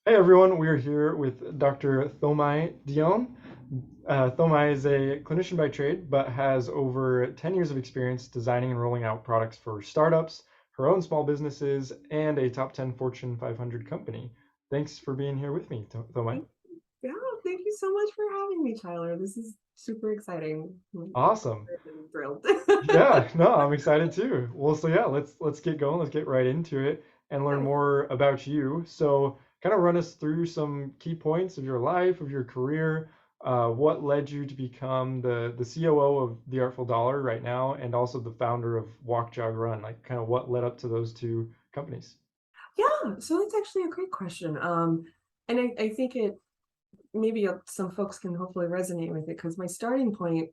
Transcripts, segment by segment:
Hey everyone, we are here with Dr. Thomai Dion. Thomai is a clinician by trade, but has over 10 years of experience designing and rolling out products for startups, her own small businesses, and a top 10 Fortune 500 company. Thanks for being here with me, Thomai. Thank Yeah, thank you so much for having me, Tyler. This is super exciting. Awesome. I'm thrilled. Yeah, no, I'm excited too. Well, so yeah, let's get going. Let's get right into it and learn Yeah. more about you. So, kind of run us through some key points of your life, of your career, what led you to become the COO of The Artful Dollar right now, and also the founder of Walk Jog Run. Like, kind of what led up to those two companies. Yeah, so that's actually a great question. And I think it maybe some folks can hopefully resonate with it because my starting point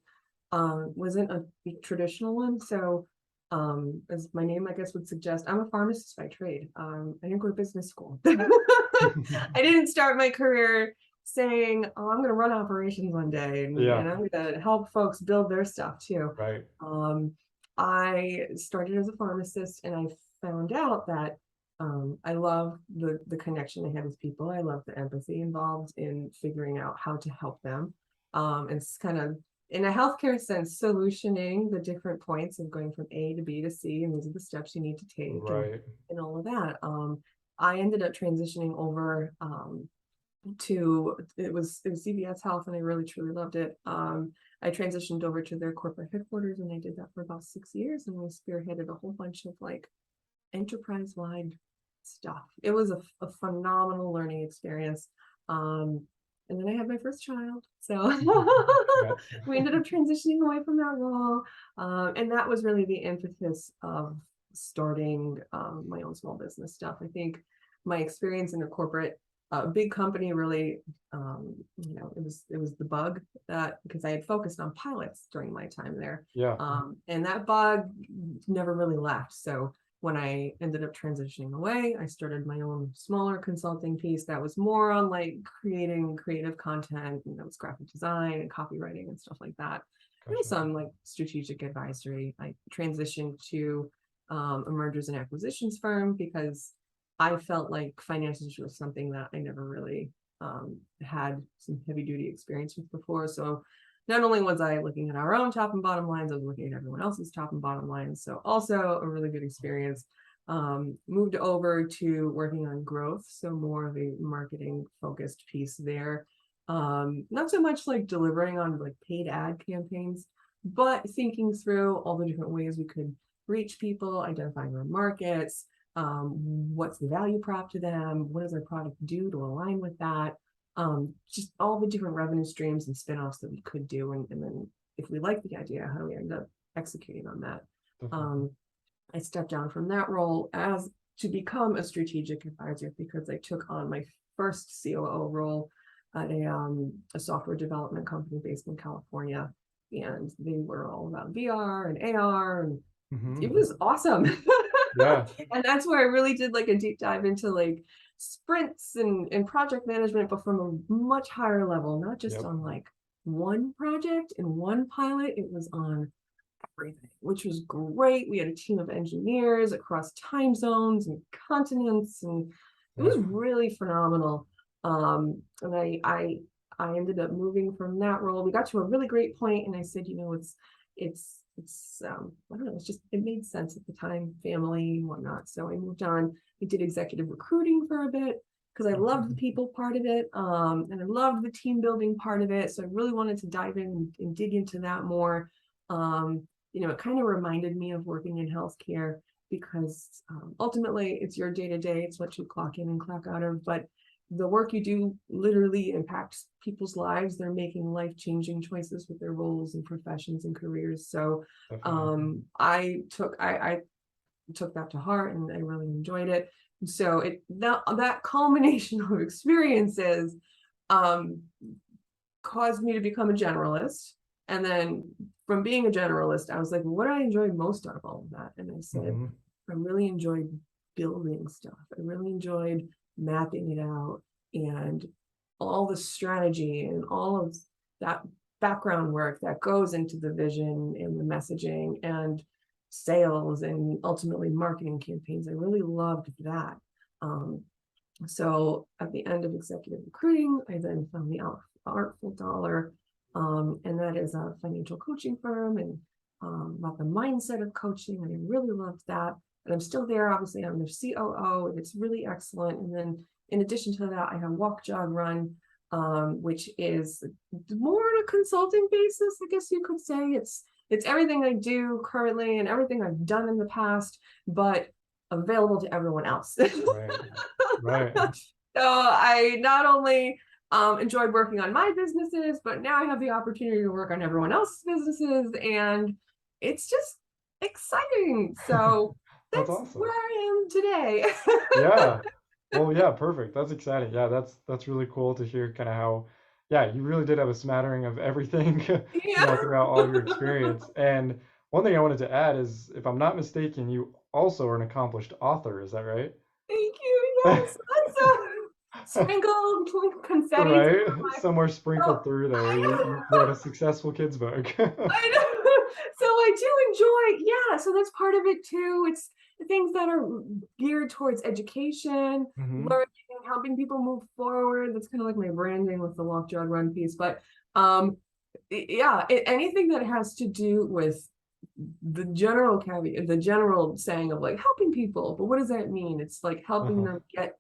wasn't a traditional one. So as my name I guess would suggest, I'm a pharmacist by trade. I didn't go to business school. I didn't start my career saying, oh, I'm going to run operations one day Yeah, and I'm going to help folks build their stuff too. right. Um, I started as a pharmacist and I found out that I love the connection I had with people. I love the empathy involved in figuring out how to help them. And it's kind of in a healthcare sense, solutioning the different points of going from A to B to C, and these are the steps you need to take, Right. and all of that. I ended up transitioning over to it was CVS Health, and I really truly loved it. I transitioned over to their corporate headquarters, and I did that for about 6 years, and we spearheaded a whole bunch of like enterprise wide stuff. It was a phenomenal learning experience. Um, and then I had my first child. So Congrats. we ended up transitioning away from that role. And that was really the impetus of starting my own small business stuff. I think my experience in a corporate big company really it was the bug that because I had focused on pilots during my time there, Yeah. and that bug never really left. So when I ended up transitioning away, I started my own smaller consulting piece that was more on like creating creative content, it's graphic design and copywriting and stuff like that. And Gotcha. some like strategic advisory. I transitioned to a mergers and acquisitions firm because I felt like finances was something that I never really had some heavy duty experience with before. So not only was I looking at our own top and bottom lines, I was looking at everyone else's top and bottom lines. So also a really good experience. Moved over to working on growth, so more of a marketing focused piece there. Not so much like delivering on like paid ad campaigns, but thinking through all the different ways we could reach people, identifying our markets, what's the value prop to them, what does our product do to align with that, just all the different revenue streams and spin-offs that we could do, and then if we like the idea, how do we end up executing on that. Definitely. um, I stepped down from that role as to become a strategic advisor because I took on my first COO role at a software development company based in California, and they were all about VR and AR, and it Hmm. was awesome. Yeah. And that's where I really did like a deep dive into like sprints and project management, but from a much higher level, not just Yep. on like one project and one pilot. It was on everything, which was great. We had a team of engineers across time zones and continents, and it Yeah. was really phenomenal. And I ended up moving from that role. We got to a really great point, and I said, it's I don't know, it's just it made sense at the time, family and whatnot. So I moved on. I did executive recruiting for a bit because I loved the Mhm. people part of it, and I loved the team building part of it. So I really wanted to dive in and dig into that more. It kind of reminded me of working in healthcare because ultimately it's your day to day, it's what you clock in and clock out of, but the work you do literally impacts people's lives. They're making life changing choices with their roles and professions and careers. So Definitely. I took that to heart and I really enjoyed it. So that culmination of experiences um, caused me to become a generalist. And then from being a generalist, I was like, what do I enjoy most out of all of that? And I said, Hmm. I really enjoyed building stuff. I really enjoyed mapping it out and all the strategy and all of that background work that goes into the vision and the messaging and sales and ultimately marketing campaigns. I really loved that. Um, So at the end of executive recruiting, I then found the Artful Dollar, and that is a financial coaching firm, and about the mindset of coaching, and I really loved that. And I'm still there. Obviously, I'm their COO, and it's really excellent. And then in addition to that, I have Walk, Jog, Run, which is more on a consulting basis, I guess you could say. It's everything I do currently and everything I've done in the past, but available to everyone else. Right. Right. So I not only enjoyed working on my businesses, but now I have the opportunity to work on everyone else's businesses, and it's just exciting. So That's that's awesome. where I am today. Yeah. Well, yeah, perfect. That's exciting. Yeah, that's really cool to hear kind of how, yeah, you really did have a smattering of everything, Yeah. throughout all of your experience. And one thing I wanted to add is, if I'm not mistaken, you also are an accomplished author. Is that right? Thank you. Yes, that's sprinkled confetti Right? through my. Somewhere sprinkled Oh, through there, I you know. wrote a successful kids book. I know. So I do enjoy, yeah. So that's part of it too. It's things that are geared towards education, Hmm. learning, helping people move forward. That's kind of like my branding with the Walk, Jog, Run piece. But um, yeah, anything that has to do with the general caveat, the general saying of like helping people. But what does that mean? It's like helping Uh-huh. them get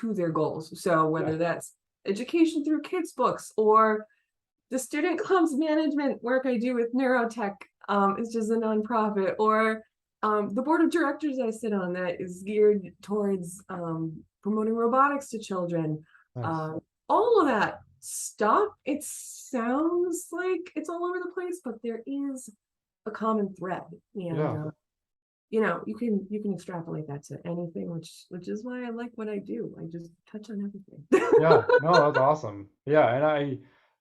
to their goals. So Yeah. whether that's education through kids books, or the student clubs management work I do with Neurotech, is just a nonprofit, or the board of directors I sit on that is geared towards promoting robotics to children. Nice. Um, all of that stuff, it sounds like it's all over the place, but there is a common thread, and Yeah. you can extrapolate that to anything, which is why I like what I do. I just touch on everything. Yeah, no, that's awesome. Yeah, and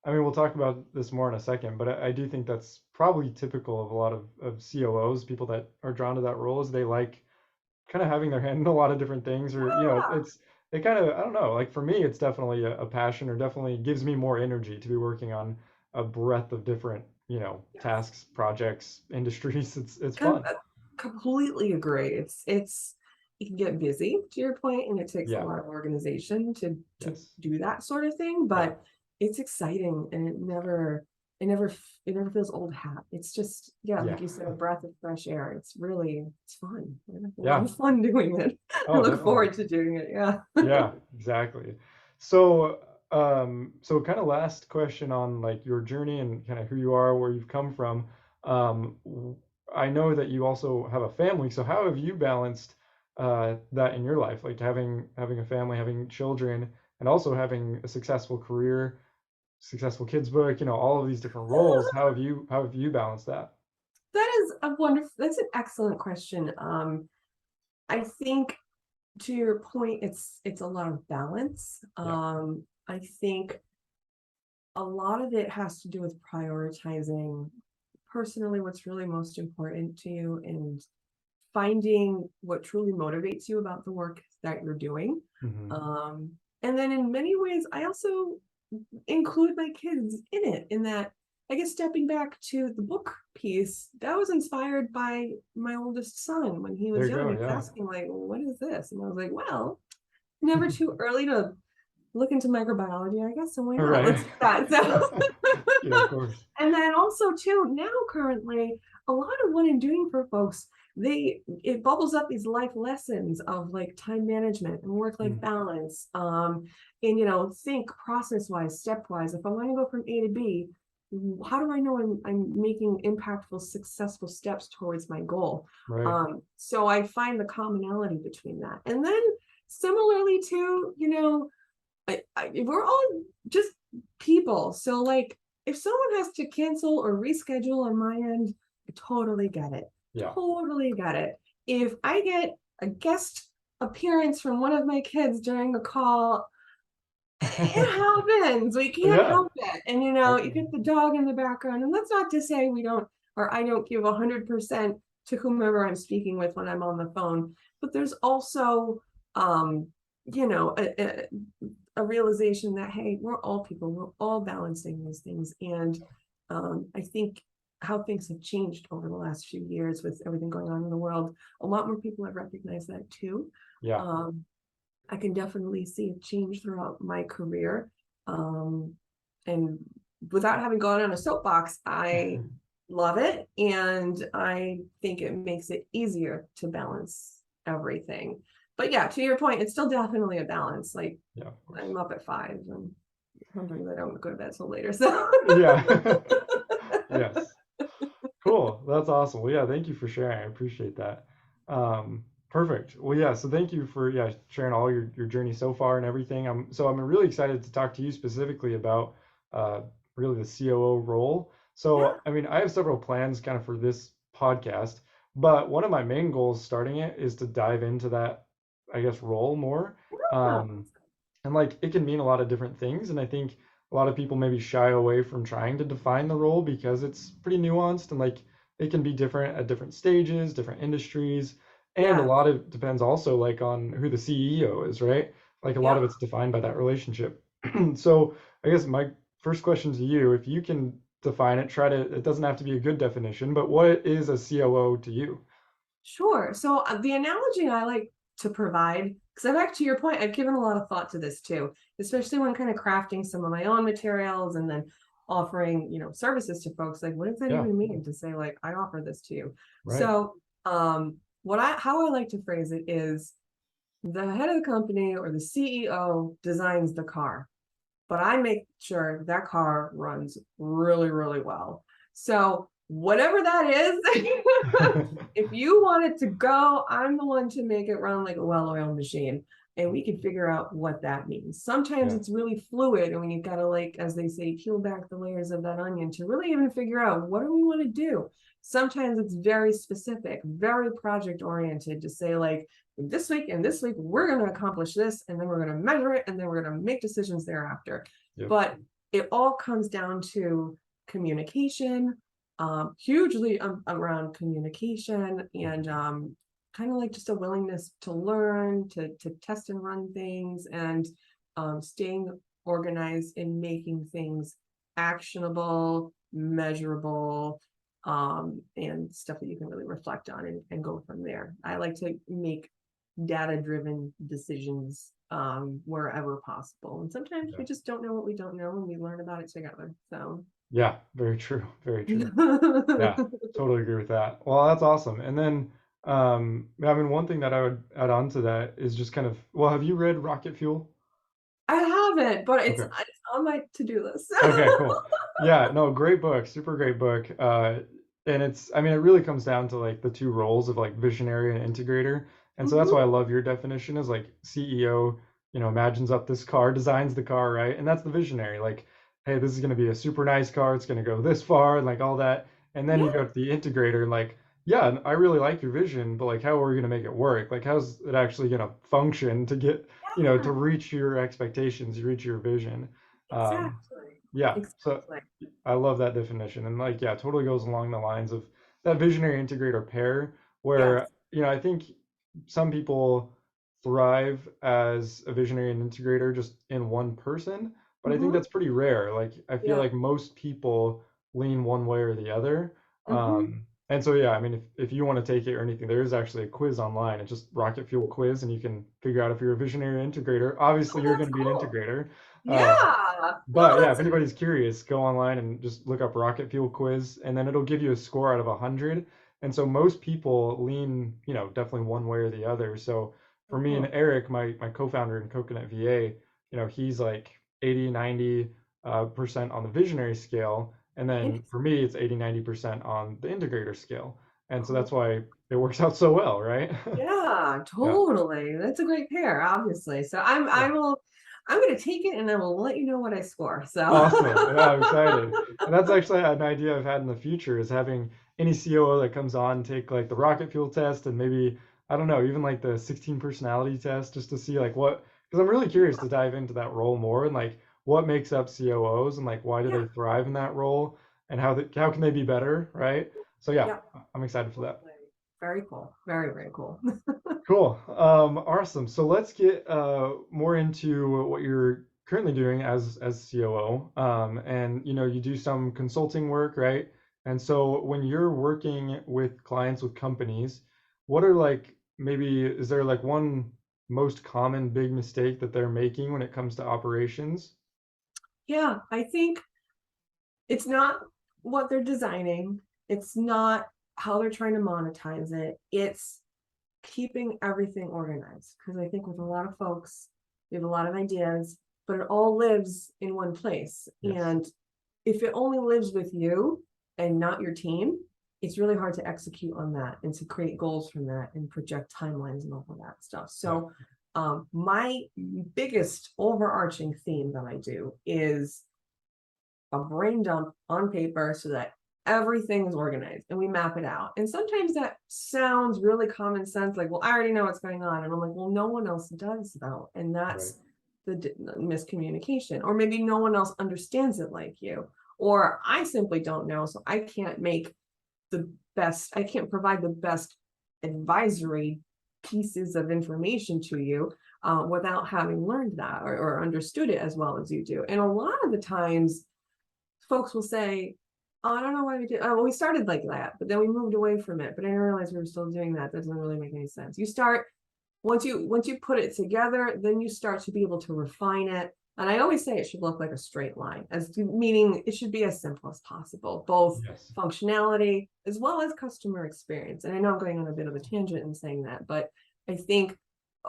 I mean, we'll talk about this more in a second, but I do think that's probably typical of a lot of COOs, people that are drawn to that role, is they like kind of having their hand in a lot of different things, or Yeah. it's they kind of, I don't know, like for me, it's definitely a passion, or definitely gives me more energy to be working on a breadth of different, Yes. tasks, projects, industries. It's Com- fun. uh, Completely agree. It's it can get busy to your point, and it takes a Yeah. lot of organization to Yes. do that sort of thing. Yeah. But it's exciting, and it never feels old hat. It's just, yeah, Yeah. like you said, a breath of fresh air. It's fun. I have a lot Yeah. of fun doing it. I Oh, look definitely. forward to doing it. Yeah. Yeah, exactly. So, so kind of last question on like your journey and kind of who you are, where you've come from. I know that you also have a family. So how have you balanced that in your life, like having a family, having children, and also having a successful career, successful kids book, all of these different roles. How have you balanced that? That's an excellent question. I think, to your point, it's a lot of balance. Yeah. I think a lot of it has to do with prioritizing personally what's really most important to you, and finding what truly motivates you about the work that you're doing. Hmm. Um, and then in many ways, I also include my kids in it, in that, I guess, stepping back to the book piece, that was inspired by my oldest son. When he There was you young, go. he was Yeah. asking like, what is this? And I was like, well, never too early to look into microbiology, I guess. So why All not? right. Let's do that. So Yeah, of course. and then also too, now currently, a lot of what I'm doing for folks, it bubbles up these life lessons of like time management and work-life Mm, balance. And think process wise, stepwise. If I want to go from A to B, how do I know I'm making impactful, successful steps towards my goal? right. So I find the commonality between that. And then similarly to, we're all just people. So like, if someone has to cancel or reschedule on my end, I totally get it. Yeah. Totally get it. If I get a guest appearance from one of my kids during the call, it happens. We can't Yeah. help it. And you Definitely. get the dog in the background. And that's not to say we don't, or I don't give 100% to whomever I'm speaking with when I'm on the phone. But there's also, um, a realization that, hey, we're all people, we're all balancing these things. And I think how things have changed over the last few years with everything going on in the world, a lot more people have recognized that too. Yeah. Um, I can definitely see a change throughout my career. Um, and without having gone on a soapbox, I love it. And I think it makes it easier to balance everything. But yeah, to your point, it's still definitely a balance. Like Yeah, of course. I'm up at 5 and sometimes I don't go to bed till later. So Yeah. Yes. Cool. That's awesome. Well, yeah, thank you for sharing. I appreciate that. Perfect. Well, yeah, so thank you for sharing all your journey so far and everything. I'm really excited to talk to you specifically about uh really the COO role. yeah, So, I mean, I have several plans kind of for this podcast, but one of my main goals starting it is to dive into that, I guess, role more. yeah, And like it can mean a lot of different things, and I think a lot of people maybe shy away from trying to define the role because it's pretty nuanced and like it can be different at different stages, different industries, and a yeah, lot of it depends also like on who the CEO is, right? Like a lot of yeah. it's defined by that relationship. So I guess my first question to you, if you can define it, try to, it doesn't have to be a good definition, but what is a COO to you? Sure. So the analogy I like to provide, because I've actually, to your point, I've given a lot of thought to this too, especially when kind of crafting some of my own materials and then offering, services to folks. Like, what does that Yeah, even mean to say, like, I offer this to you? right. So, how I like to phrase it is the head of the company or the CEO designs the car, but I make sure that car runs really, really well. So whatever that is, if you want it to go, I'm the one to make it run like a well-oiled machine. And we can figure out what that means. Sometimes Yeah, it's really fluid, and when you've got to, like, as they say, peel back the layers of that onion to really even figure out what do we want to do. Sometimes it's very specific, very project oriented to say, like, this week and this week, we're going to accomplish this, and then we're going to measure it, and then we're going to make decisions thereafter. yep, But it all comes down to communication, hugely around communication and kind of like just a willingness to learn, to test and run things, and staying organized in making things actionable, measurable, and stuff that you can really reflect on and go from there. I like to make data driven decisions wherever possible. And sometimes yeah. we just don't know what we don't know and we learn about it together. So Yeah, very true, very true. Yeah, totally agree with that. Well, that's awesome. And then, I mean, one thing that I would add on to that is just kind of, well, have you read Rocket Fuel? I haven't, but it's, Okay. it's on my to-do list. Okay, cool. Yeah, no, great book, super great book. And it's, I mean, it really comes down to like the two roles of like visionary and integrator. And so that's why I Hmm. love your definition is like CEO, imagines up this car, designs the car, right? And that's the visionary. Like, hey, this is going to be a super nice car. It's going to go this far and like all that. And then you Yeah, go to the integrator and like, yeah, I really like your vision, but like, how are we going to make it work? Like, how's it actually going to function to get, to yeah, reach your expectations, reach your vision? Um, exactly. yeah, so Exactly. I love that definition. And like, yeah, totally goes along the lines of that visionary integrator pair Yes. where, I think some people thrive as a visionary and integrator just in one person, but I think Hmm. that's pretty rare. Like, I feel Yeah. like most people lean one way or the other. Hmm. And so, yeah, I mean, if you want to take it or anything, there is actually a quiz online. It's just Rocket Fuel quiz, and you can figure out if you're a visionary or integrator. Obviously, Oh, you're that's going to be an cool. integrator. Um, Yeah. No, but yeah, if that's anybody's curious, go online and just look up rocket fuel quiz, and then it'll give you a score out of 100. And so most people lean, definitely one way or the other. So for me and cool. Eric, my co-founder in Coconut VA, he's like 80, 90 percent on the visionary scale. And then for me, it's 80, 90% on the integrator scale. And so Cool. that's why it works out so well, right? Yeah, Yeah. totally. That's a great pair, obviously. So Yeah. I'm gonna take it and I will let you know what I score. So Awesome. Yeah, I'm excited. And that's actually an idea I've had in the future is having any COO that comes on take like the rocket fuel test and maybe, I don't know, even like the 16 personality test just to see like what, because I'm really curious yeah, to dive into that role more and like what makes up COOs and like why do yeah, they thrive in that role and how can they be better, right? So yeah, yeah. I'm excited for that. Totally. Very cool. Very, very cool. Cool. Awesome. So let's get more into what you're currently doing as COO. And you do some consulting work, right? And so when you're working with clients with companies, what are like maybe is there like one most common big mistake that they're making when it comes to operations? Yeah, I think it's not what they're designing. It's not how they're trying to monetize it. It's keeping everything organized. Because I think with a lot of folks, they have a lot of ideas, but it all lives in one place. Yes. And if it only lives with you and not your team, it's really hard to execute on that and to create goals from that and project timelines and all of that stuff. Yeah. So, my biggest overarching theme that I do is a brain dump on paper so that everything is organized and we map it out. And sometimes that sounds really common sense, like, well, I already know what's going on. And I'm like, well, no one else does though. And Right. that's the miscommunication. Or maybe no one else understands it like you. Or I simply don't know. So I can't make I can't provide the best advisory pieces of information to you without having learned that or understood it as well as you do. And a lot of the times, folks will say, "Oh, I don't know why we did. Oh, well, we started like that, but then we moved away from it. But I didn't realize we were still doing that. That doesn't really make any sense." You start once you put it together, then you start to be able to refine it. And I always say it should look like a straight line, as meaning it should be as simple as possible, both Yes. functionality as well as customer experience. And I know I'm going on a bit of a tangent in saying that, but I think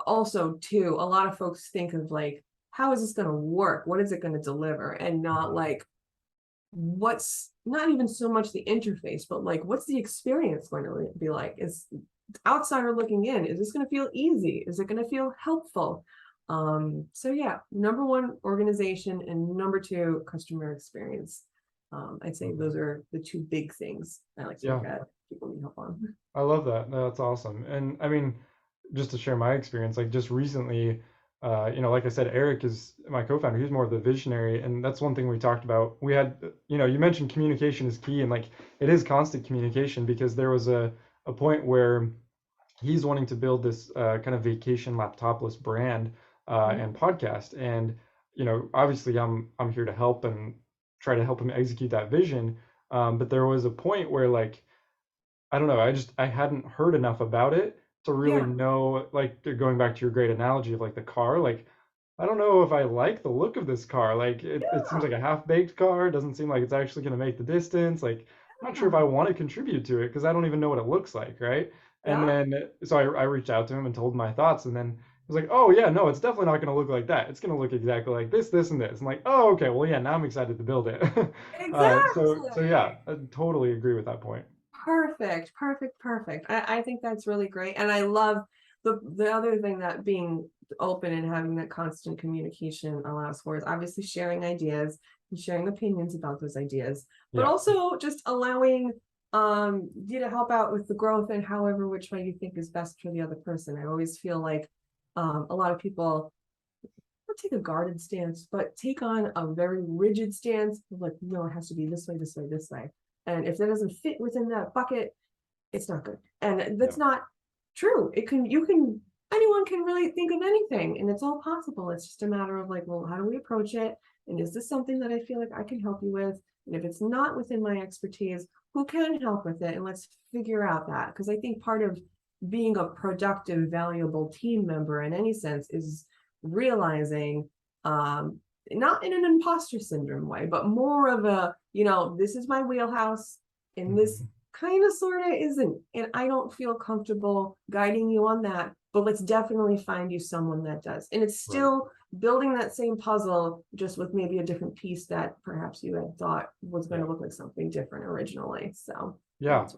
also too, a lot of folks think of like, how is this going to work? What is it going to deliver? And not Mhm. like, what's not even so much the interface, but like, what's the experience going to be like? Is outsider looking in, is this going to feel easy? Is it going to feel helpful? So yeah, number one, organization, and number two, customer experience. I'd say those Mhm. are the two big things I like to look Yeah. at people need help on. I love that. No, that's awesome. And I mean, just to share my experience, like just recently, like I said, Eric is my co-founder. He's more of the visionary, and that's one thing we talked about. We had, you mentioned communication is key, and like it is constant communication because there was a point where he's wanting to build this kind of vacation laptopless brand Mhm. and podcast, and obviously I'm here to help and try to help him execute that vision. But there was a point where like I don't know. I hadn't heard enough about it to really Yeah, know, like going back to your great analogy of like the car, like I don't know if I like the look of this car. Like it seems yeah, like a half-baked car. It doesn't seem like it's actually going to make the distance. Like I'm not sure if yeah, I want to contribute to it because I don't even know what it looks like, right? And yeah, then so I reached out to him and told him my thoughts, and then he was like, "Oh yeah, no, it's definitely not going to look like that. It's going to look exactly like this, this, and this." I'm like, "Oh okay, well yeah, now I'm excited to build it." So yeah, exactly. I totally agree with that point. Perfect, perfect, perfect. I think that's really great. And I love the other thing that being open and having that constant communication allows for is obviously sharing ideas and sharing opinions about those ideas, but Yeah. also just allowing you to help out with the growth and however which way you think is best for the other person. I always feel like a lot of people not take a guarded stance, but take on a very rigid stance of like, no, it has to be this way, this way, this way. And if that doesn't fit within that bucket, it's not good. And Yeah. that's not true. Anyone can really think of anything and it's all possible. It's just a matter of like, well, how do we approach it? And is this something that I feel like I can help you with? And if it's not within my expertise, who can help with it? And let's figure out that. Because I think part of being a productive, valuable team member in any sense is realizing, um, not in an imposter syndrome way, but more of a, this is my wheelhouse and this Mhm. kind of sort of isn't. And I don't feel comfortable guiding you on that, but let's definitely find you someone that does. And it's Right. still building that same puzzle, just with maybe a different piece that perhaps you had thought was going Yeah. to look like something different originally. So Yeah. that's,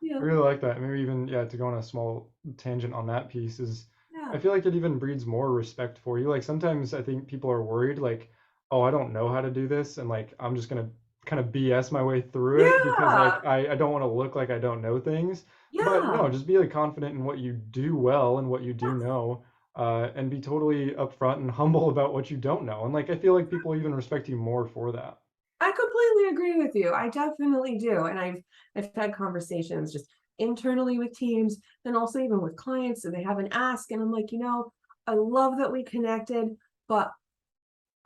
yeah, I really like that. Maybe even, yeah, to go on a small tangent on that piece is yeah, I feel like it even breeds more respect for you. Like sometimes I think people are worried, like, oh, I don't know how to do this, and like I'm just gonna kind of BS my way through it because like yeah, I don't want to look like I don't know things. But no, yeah, just be like confident in what you do well and what you do yeah. know, and be totally upfront and humble about what you don't know. And like I feel like people even respect you more for that. I completely agree with you. I definitely do. And I've had conversations just internally with teams and also even with clients. So they have an ask, and I'm like, I love that we connected, but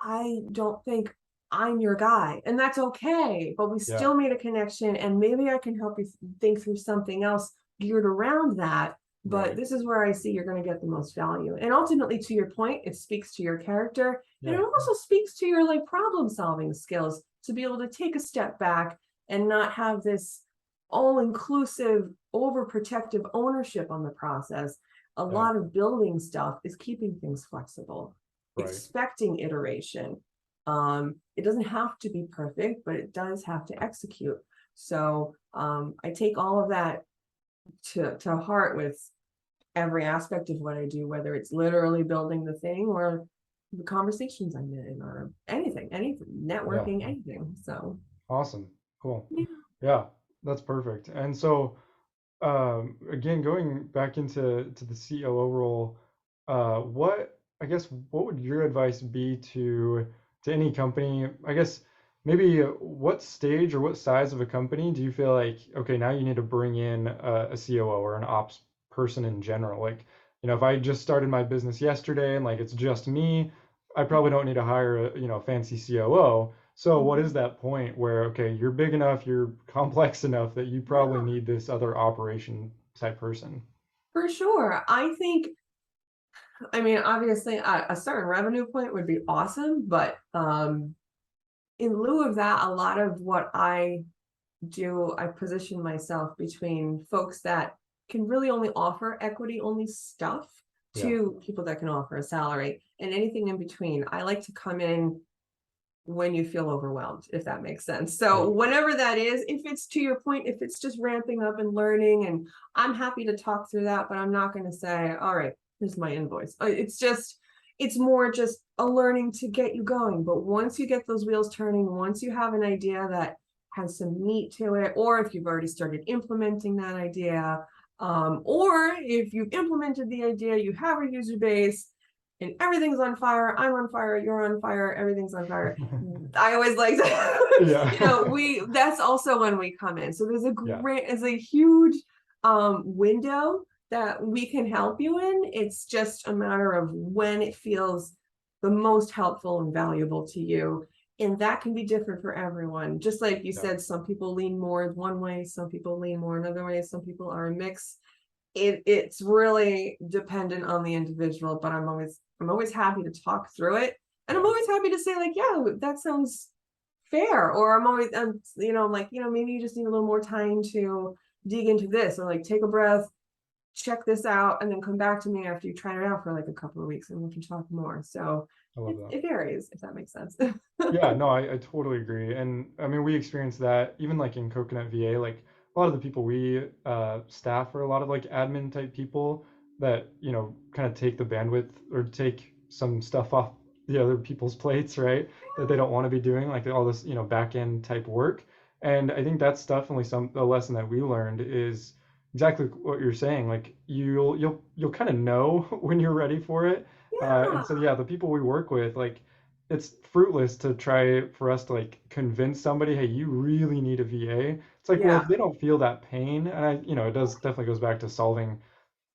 I don't think I'm your guy. And that's okay. But we Yeah. still made a connection, and maybe I can help you think through something else geared around that. but Right. this is where I see you're going to get the most value. And ultimately, to your point, it speaks to your character, and it Yeah. also speaks to your like problem solving skills to be able to take a step back and not have this all inclusive, overprotective ownership on the process. A Yeah. lot of building stuff is keeping things flexible, Right. expecting iteration. It doesn't have to be perfect, but it does have to execute. So I take all of that to heart with every aspect of what I do, whether it's literally building the thing or the conversations I'm in or anything, Yeah. networking, anything. So Awesome. Cool. yeah. Yeah, that's perfect. And so, again, going back into the COO role, what would your advice be to any company? I guess maybe what stage or what size of a company do you feel like, okay, now you need to bring in a COO or an ops person in general? Like, if I just started my business yesterday and like it's just me, I probably don't need to hire a fancy COO. So what is that point where, okay, you're big enough, you're complex enough that you probably Yeah, need this other operation type person? for sure. I think, I mean, obviously a certain revenue point would be awesome, but in lieu of that, a lot of what I do, I position myself between folks that can really only offer equity only stuff Yeah. to people that can offer a salary and anything in between. I like to come in when you feel overwhelmed, if that makes sense. So Yeah. whenever that is, if it's to your point, if it's just ramping up and learning, and I'm happy to talk through that, but I'm not going to say, all right, here's my invoice. It's more just a learning to get you going. But once you get those wheels turning, once you have an idea that has some meat to it, or if you've already started implementing that idea, or if you've implemented the idea, you have a user base, and everything's on fire. I'm on fire. You're on fire. Everything's on fire. I always like to, Yeah. that's also when we come in. So Yeah. there's a huge window that we can help you in. It's just a matter of when it feels the most helpful and valuable to you. And that can be different for everyone. Just like you Yeah. said, some people lean more one way, some people lean more another way, some people are a mix. It's really dependent on the individual, but I'm always happy to talk through it, and I'm Yeah. always happy to say like, yeah, that sounds fair, or I'm always like, maybe you just need a little more time to dig into this, or like take a breath, check this out, and then come back to me after you try it out for like a couple of weeks and we can talk more. So I love that. it varies, if that makes sense. Yeah, no, I totally agree. And I mean, we experienced that even like in Coconut VA, like a lot of the people we staff are a lot of like admin type people that, kind of take the bandwidth or take some stuff off the other people's plates, right? That they don't want to be doing, like all this, back end type work. And I think that's definitely a lesson that we learned is exactly what you're saying. Like you'll kind of know when you're ready for it. And Yeah, so yeah, the people we work with, like it's fruitless to try for us to like convince somebody, hey, you really need a VA. It's like, well, yeah, if they don't feel that pain, and it does definitely goes back to solving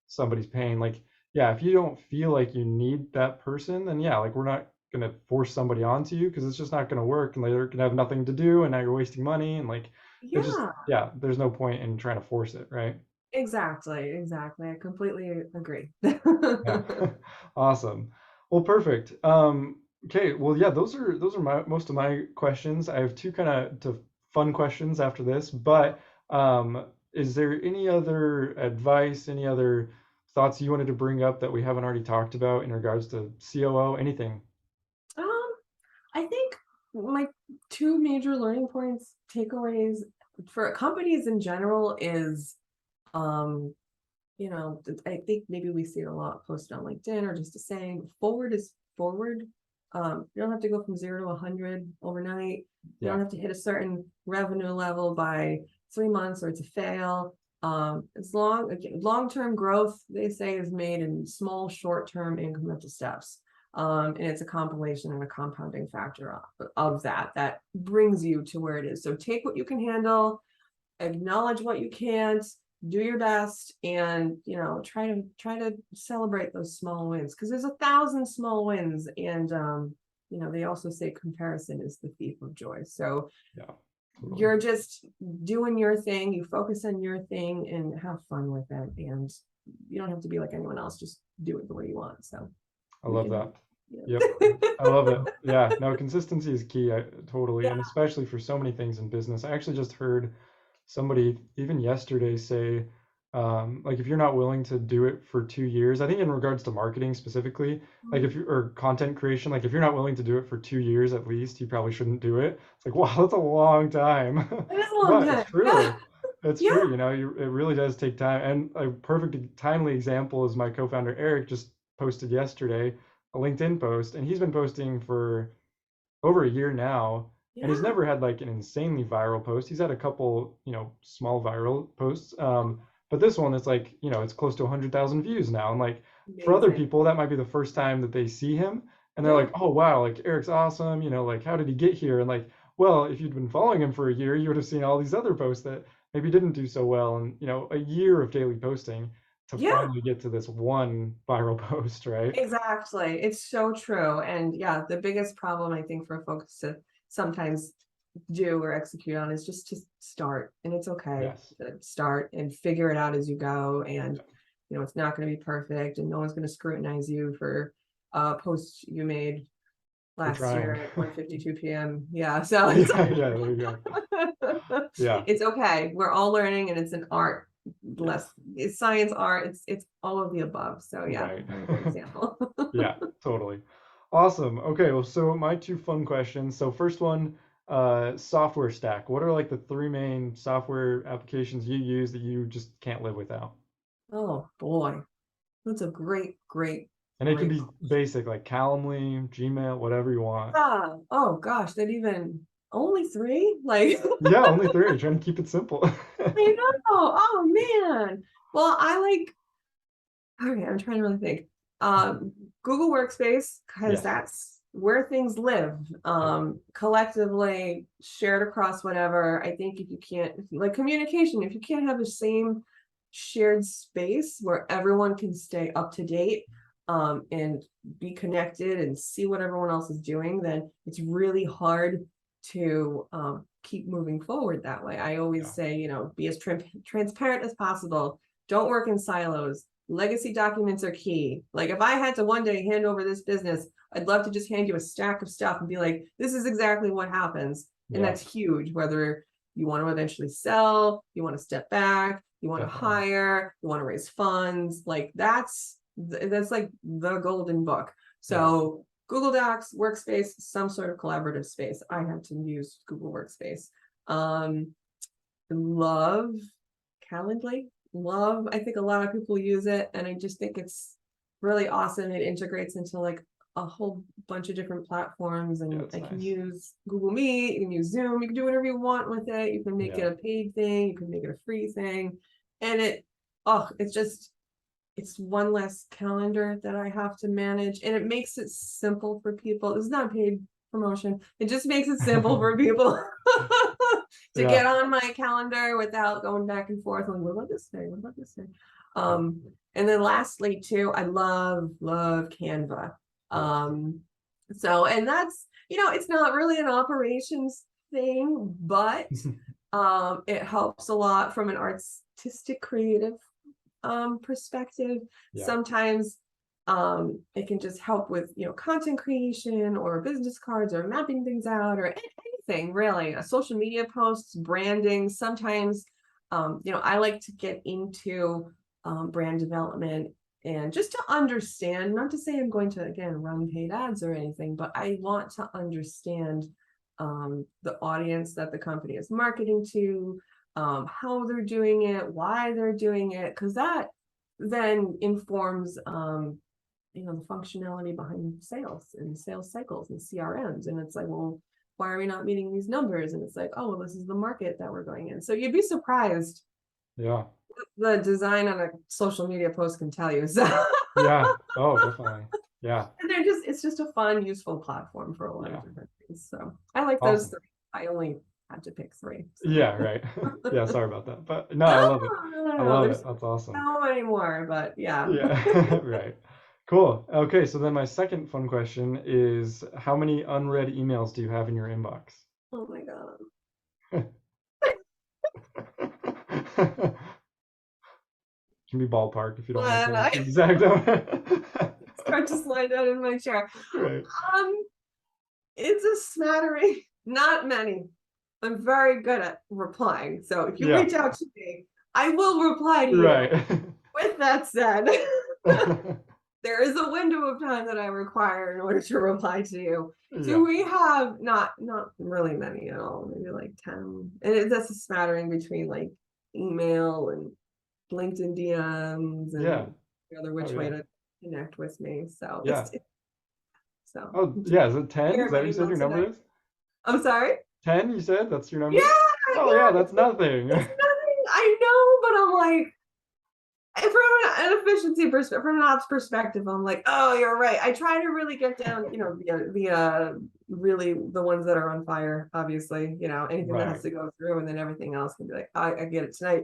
somebody's pain. Like, yeah, if you don't feel like you need that person, then yeah, like we're not gonna force somebody onto you because it's just not gonna work, and they're gonna have nothing to do, and now you're wasting money, and like it's just yeah. yeah, there's no point in trying to force it, right? Exactly. I completely agree. Yeah. Awesome. Well, perfect. Okay, well, yeah, those are my most of my questions. I have two kind of to fun questions after this, but is there any other advice, any other thoughts you wanted to bring up that we haven't already talked about in regards to COO, anything? Um, I think my two major learning points, takeaways for companies in general is, um, I think maybe we see it a lot posted on LinkedIn or just a saying, forward is forward. You don't have to go from 0 to 100 overnight. You don't Yeah, have to hit a certain revenue level by 3 months or it's a fail. As long-term growth, they say, is made in small, short-term incremental steps. And it's a compilation and a compounding factor of that brings you to where it is. So take what you can handle, acknowledge what you can't, do your best, and try to celebrate those small wins, because there's 1,000 small wins. And they also say comparison is the thief of joy. So yeah, totally. you're just doing your thing, you focus on your thing and have fun with it, and you don't have to be like anyone else. Just do it the way you want. So I we love can, that. Yep. yeah. I love it. Yeah, no, consistency is key, totally, Yeah. and especially for so many things in business. I actually just heard somebody even yesterday say, like if you're not willing to do it for 2 years, I think in regards to marketing specifically, like if you or content creation, like if you're not willing to do it for 2 years at least, you probably shouldn't do it. It's like, wow, that's a long time. It is a long But it's time. Yeah. true. It's Yeah. true, it really does take time. And a perfect timely example is my co-founder Eric just posted yesterday a LinkedIn post, and he's been posting for over a year now, and he's Yeah. never had like an insanely viral post. He's had a couple, small viral posts, but this one is like, it's close to 100,000 views now, and like for other Amazing. people, that might be the first time that they see him, and they're Yeah. like, oh wow, like Eric's awesome, like how did he get here? And like, well, if you'd been following him for a year, you would have seen all these other posts that maybe didn't do so well, and a year of daily posting to Yeah. finally get to this one viral post, right? Exactly. It's so true. And yeah, the biggest problem I think for folks to sometimes do or execute on is just to start. And it's okay Yes. to start and figure it out as you go. And Yeah. it's not going to be perfect, and no one's going to scrutinize you for a post you made For last trying. year at 1:52 p.m. Yeah, so it's Yeah, yeah, there you go. Yeah, it's okay. We're all learning, and it's an art. yes, Less it's science, art. It's all of the above. So yeah, right. really good example. Yeah, totally. Awesome. Okay, well, so my two fun questions. So first one, software stack. What are like the three main software applications you use that you just can't live without? Oh boy, that's a great, great, And it can great. be basic, like Calendly, Gmail, whatever you want. Ah, oh gosh, that even only three? Like Yeah, only three. Trying to keep it simple. I know. Oh man. Well, I like. Okay, I'm trying to really think. Um, Google Workspace, because Yes. that's where things live, Yep. collectively shared across whatever. I think if you can't, like communication, if you can't have the same shared space where everyone can stay up to date, and be connected and see what everyone else is doing, then it's really hard to keep moving forward that way. I always Yeah. say, be as transparent as possible. Don't work in silos. Legacy documents are key. Like if I had to one day hand over this business, I'd love to just hand you a stack of stuff and be like, this is exactly what happens. And Yeah, that's huge, whether you want to eventually sell, you want to step back, you want to definitely. hire, you want to raise funds. Like that's like the golden book. Yeah. So Google Docs, Workspace, some sort of collaborative space. I have to use Google Workspace. Um, love Calendly. Love, I think a lot of people use it, and I just think it's really awesome. It integrates into like a whole bunch of different platforms, Yeah, and it's I can nice. use Google Meet, you can use Zoom, you can do whatever you want with it. You can make it Yeah. a paid thing, you can make it a free thing, and it's one less calendar that I have to manage, and it makes it simple for people. It's not a paid promotion. It just makes it simple for people to Yeah. get on my calendar without going back and forth. Like, what about this day? What about this day? Yep. And then lastly, too, I love Canva. Yes. So, and that's, it's not really an operations thing, but it helps a lot from an artistic creative perspective. Yeah. Sometimes it can just help with content creation or business cards or mapping things out or anything really, social media posts, branding. Sometimes I like to get into brand development and just to understand, not to say I'm going to again run paid ads or anything, but I want to understand the audience that the company is marketing to, how they're doing it, why they're doing it, because that then informs the functionality behind sales and sales cycles and CRMs. And it's like, well, why are we not meeting these numbers? And it's like, oh, well, this is the market that we're going in. So you'd be surprised Yeah. the design on a social media post can tell you. So Yeah. Oh, definitely. Yeah. and it's just a fun, useful platform for a lot of Yeah. different things. So I like those Awesome. three. I only had to pick three. So Yeah, right. Yeah, sorry about that. But no, I oh, love it. I no, love there's it. That's awesome. so many more, but yeah. Yeah, right. Cool. Okay, so then my second fun question is how many unread emails do you have in your inbox? Oh my God. can be ballpark if you don't want And to I exact number. start to slide down in my chair. Right. Um, it's a smattering, not many. I'm very good at replying. So if you Yeah. reach out to me, I will reply to you. Right. With that said, there is a window of time that I require in order to reply to you. So Yeah. we have not really many at all, maybe like 10. And that's a smattering between like email and LinkedIn DMs Yeah. and the other Oh which way yeah. to connect with me. So Yeah. so Oh yeah. Is it 10? share Is that my what you said email your today. number is? I'm sorry. 10, you said? That's your Yeah, number? Oh yeah, yeah, that's nothing. it's nothing. I know, but I'm like, and from an efficiency perspective, from an ops perspective, I'm like, oh, you're right. I try to really get down, really the ones that are on fire, obviously, anything that has Right. to go through, and then everything else can be like, I get it tonight,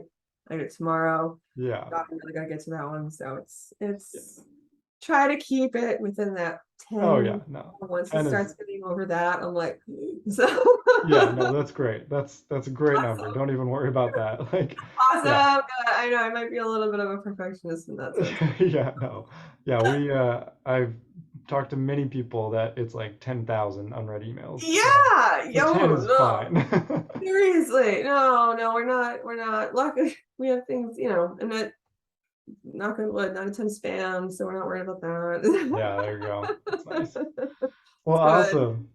I get it tomorrow. Yeah. God, I really gotta get to that one. So it's try to keep it within that Oh yeah. 10. No. Once it 10 is starts getting over that, I'm like, so yeah, no, that's great. That's a great number. awesome. Don't even worry about that. Like, yeah. Awesome. I know I might be a little bit of a perfectionist in that sense, but Yeah, no. Yeah, I've talked to many people that it's like 10,000 unread emails. So, yeah, but 10 oh is no. fine. Seriously, no, we're not. Luckily, we have things, and knock on wood, not a ton of spam, so we're not worried about Yeah, there you go. That's nice. that. Well, It's good. awesome.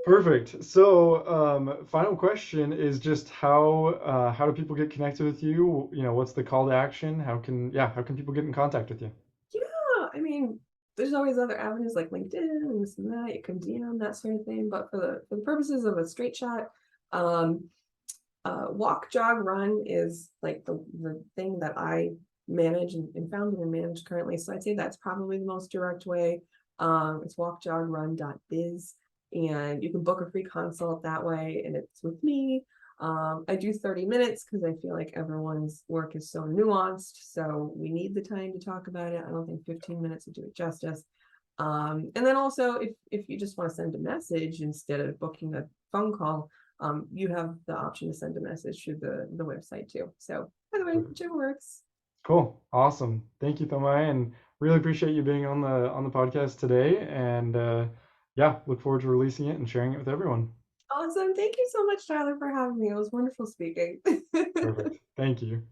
Perfect. So, final question is just how do people get connected with you? You know, what's the call to action? How can people get in contact with you? Yeah, I mean, there's always other avenues like LinkedIn and this and that. You can DM that sort of thing, but for the purposes of a straight shot, um, walk, jog, run is like the thing that I manage and founded and manage currently. So I'd say that's probably the most direct way. It's walkjogrun.biz, and you can book a free consult that way, and it's with me. I do 30 minutes because I feel like everyone's work is so nuanced. So we need the time to talk about it. I don't think 15 minutes would do it justice. And then also, if you just want to send a message instead of booking a phone call, you have the option to send a message through the website too. So by the way, Perfect. whichever works. Cool. Awesome. Thank you, Thomai, and really appreciate you being on the podcast today. And yeah, look forward to releasing it and sharing it with everyone. Awesome. Thank you so much, Tyler, for having me. It was wonderful speaking. Perfect. Thank you.